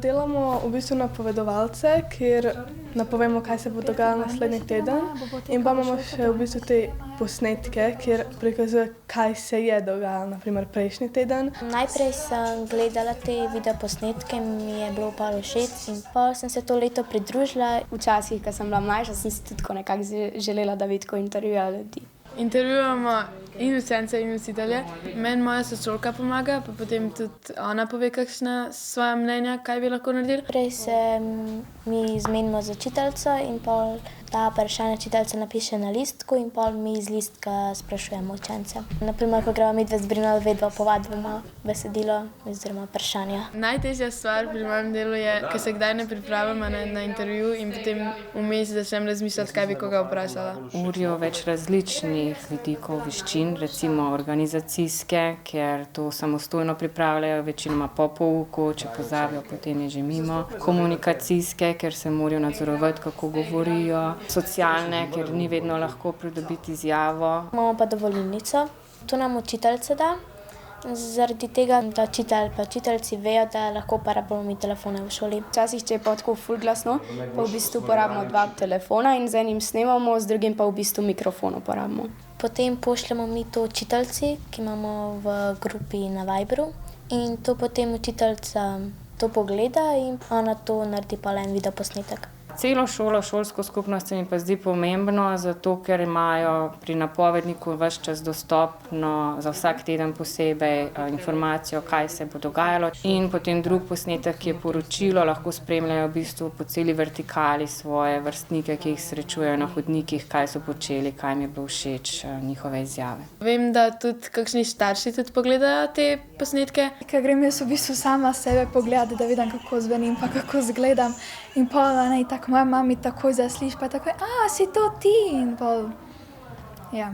Delamo v bistvu napovedovalce, kjer napovemo, kaj se bo dogajalo naslednji teden, in pa imamo še v bistvu te posnetke, kjer prikazuje, kaj se je dogajalo, naprimer prejšnji teden. Najprej sem gledala te videoposnetke, mi je bilo pa všeč in pa sem se to leto pridružila. Včasih, ko sem bila mlajša, sem si tudi nekako želela, da vidim intervjuje ljudi. Intervjujemo in učence in učitelje. Meni moja sošolka pomaga, pa potem tudi ona pove, kakšna svoja mnenja, kaj bi lahko naredili. Prej se mi zmenimo z učiteljico in pol ta vprašanja učiteljica napiše na listku in pol mi iz listka sprašujemo učence. Naprimer, ko gremo midve z Brino vedno povadimo besedilo oziroma vprašanja. Najtežja stvar pri mojem delu je, ko se kdaj ne pripravimo na intervju in potem vmes začnem razmišljati, kaj bi koga vprašala. Urijo več različnih vidikov veščin, recimo organizacijske, ker to samostojno pripravljajo, večinoma po pouku, če pozabijo, potem je že mimo. Komunikacijske, ker se morajo nadzorovati, kako govorijo. Socialne, ker ni vedno lahko pridobiti izjavo. Imamo pa dovolilnico, to nam učiteljica da. Zaradi tega, da učitelj pa učiteljici vejo, da lahko uporabljamo mi telefone v šoli. Včasih, če je pa tako ful glasno, pa v bistvu uporabimo 2 telefona in z enim snemamo, z drugim pa v bistvu mikrofon uporabimo. Potem pošljemo mi to učiteljici, ki imamo v grupi na Viberu, in to potem učiteljica to pogleda in ona to naredi pa en videoposnetek. Celo šolo, šolsko skupnost se mi pa zdi pomembno, zato ker imajo pri napovedniku ves čas dostopno za vsak teden posebej informacijo, kaj se bo dogajalo. In potem drug posnetek, ki je poročilo, lahko spremljajo v bistvu po celi vertikali svoje vrstnike, ki jih srečujejo na hodnikih, kaj so počeli, kaj jim je bilo všeč, njihove izjave. Vem, da tudi kakšni starši tudi pogledajo te posnetke. Ker grem jaz v bistvu sama sebe pogledati, da vidim, kako zvenim pa kako izgledam. In pol, tako moja mami takoj zasliši, pa takoj, si to ti? In pol, ja.